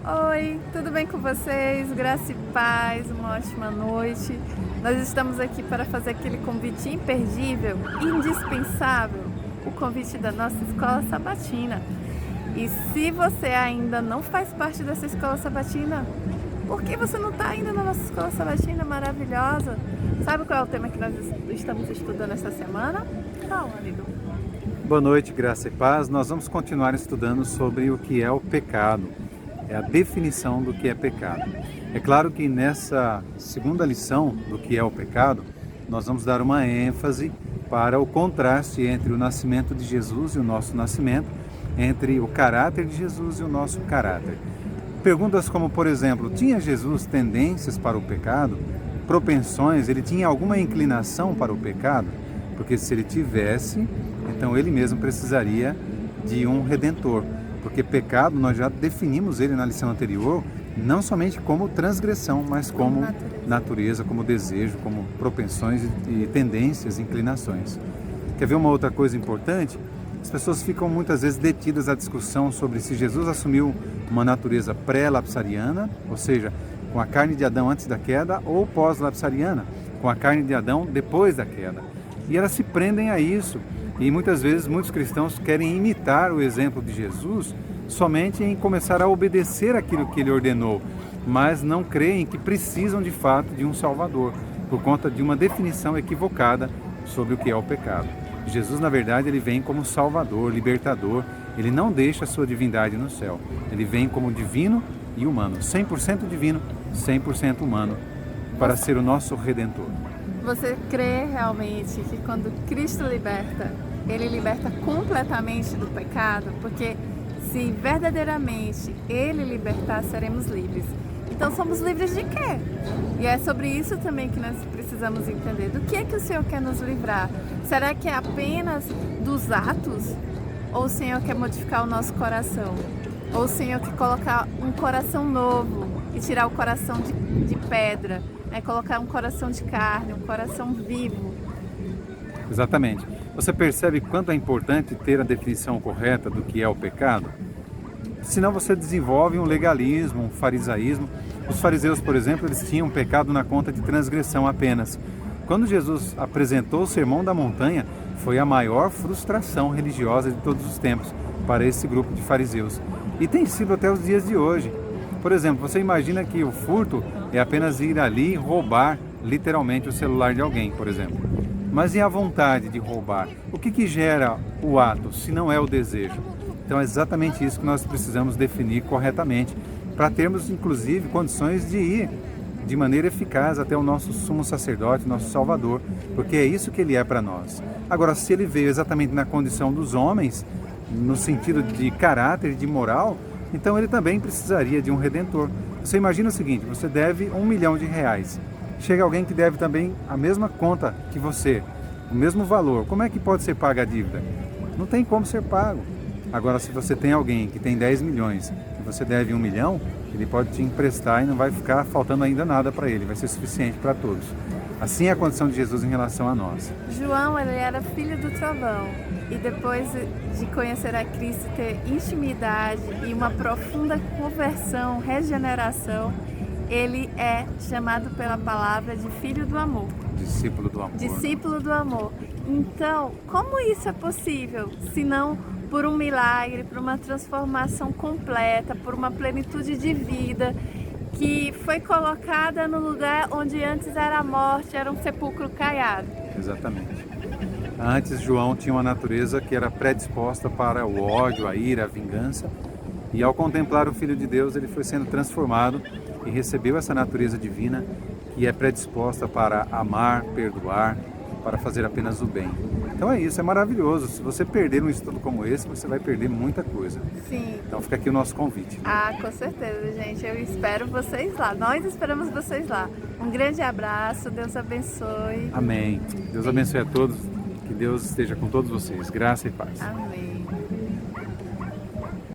Oi, tudo bem com vocês? Graça e paz, uma ótima noite. Nós estamos aqui para fazer aquele convite imperdível, indispensável, o convite da nossa escola sabatina. E se você ainda não faz parte dessa escola sabatina, por que você não está ainda na nossa escola sabatina maravilhosa? Sabe qual é o tema que nós estamos estudando essa semana? Qual, amigo? Boa noite, graça e paz. Nós vamos continuar estudando sobre o que é o pecado, é a definição do que é pecado. É claro que nessa segunda lição do que é o pecado, nós vamos dar uma ênfase para o contraste entre o nascimento de Jesus e o nosso nascimento, entre o caráter de Jesus e o nosso caráter. Perguntas como, por exemplo, tinha Jesus tendências para o pecado? Propensões? Ele tinha alguma inclinação para o pecado? Porque se ele tivesse, então ele mesmo precisaria de um redentor. Porque pecado, nós já definimos ele na lição anterior, não somente como transgressão, mas como natureza, como desejo, como propensões e tendências, inclinações. Quer ver uma outra coisa importante? As pessoas ficam muitas vezes detidas à discussão sobre se Jesus assumiu uma natureza pré-lapsariana, ou seja, com a carne de Adão antes da queda, ou pós-lapsariana, com a carne de Adão depois da queda. E elas se prendem a isso. E muitas vezes muitos cristãos querem imitar o exemplo de Jesus somente em começar a obedecer aquilo que ele ordenou, mas não creem que precisam de fato de um Salvador, por conta de uma definição equivocada sobre o que é o pecado. Jesus, na verdade, ele vem como Salvador, libertador, ele não deixa a sua divindade no céu, ele vem como divino e humano, 100% divino, 100% humano, para ser o nosso Redentor. Você crê realmente que quando Cristo liberta, Ele liberta completamente do pecado? Porque se verdadeiramente Ele libertar, seremos livres. Então somos livres de quê? E é sobre isso também que nós precisamos entender. Do que é que o Senhor quer nos livrar? Será que é apenas dos atos? Ou o Senhor quer modificar o nosso coração? Ou o Senhor quer colocar um coração novo e tirar o coração de pedra? Colocar um coração de carne, um coração vivo. Exatamente. Você percebe quanto é importante ter a definição correta do que é o pecado? Senão você desenvolve um legalismo, um farisaísmo. Os fariseus, por exemplo, eles tinham pecado na conta de transgressão apenas. Quando Jesus apresentou o Sermão da Montanha, foi a maior frustração religiosa de todos os tempos para esse grupo de fariseus. E tem sido até os dias de hoje. Por exemplo, você imagina que o furto é apenas ir ali e roubar literalmente o celular de alguém, por exemplo. Mas e a vontade de roubar? O que gera o ato, se não é o desejo? Então é exatamente isso que nós precisamos definir corretamente, para termos inclusive condições de ir de maneira eficaz até o nosso sumo sacerdote, nosso Salvador, porque é isso que ele é para nós. Agora, se ele veio exatamente na condição dos homens, no sentido de caráter, de moral, então ele também precisaria de um redentor. Você imagina o seguinte, você deve R$1 milhão. Chega alguém que deve também a mesma conta que você, o mesmo valor. Como é que pode ser paga a dívida? Não tem como ser pago. Agora, se você tem alguém que tem 10 milhões e você deve 1 milhão, ele pode te emprestar e não vai ficar faltando ainda nada para ele, vai ser suficiente para todos. Assim é a condição de Jesus em relação a nós. João, ele era filho do trovão. E depois de conhecer a Cristo, ter intimidade e uma profunda conversão, regeneração, ele é chamado pela palavra de filho do amor. Discípulo do amor. Discípulo do amor. Então, como isso é possível? Se não por um milagre, por uma transformação completa, por uma plenitude de vida que foi colocada no lugar onde antes era a morte, era um sepulcro caiado. Exatamente. Antes, João tinha uma natureza que era predisposta para o ódio, a ira, a vingança. E ao contemplar o Filho de Deus, ele foi sendo transformado e recebeu essa natureza divina que é predisposta para amar, perdoar, para fazer apenas o bem. Então é isso, é maravilhoso. Se você perder um estudo como esse, você vai perder muita coisa. Sim. Então fica aqui o nosso convite. Com certeza, gente. Eu espero vocês lá. Nós esperamos vocês lá. Um grande abraço. Deus abençoe. Amém. Deus abençoe a todos. Que Deus esteja com todos vocês. Graça e paz. Amém.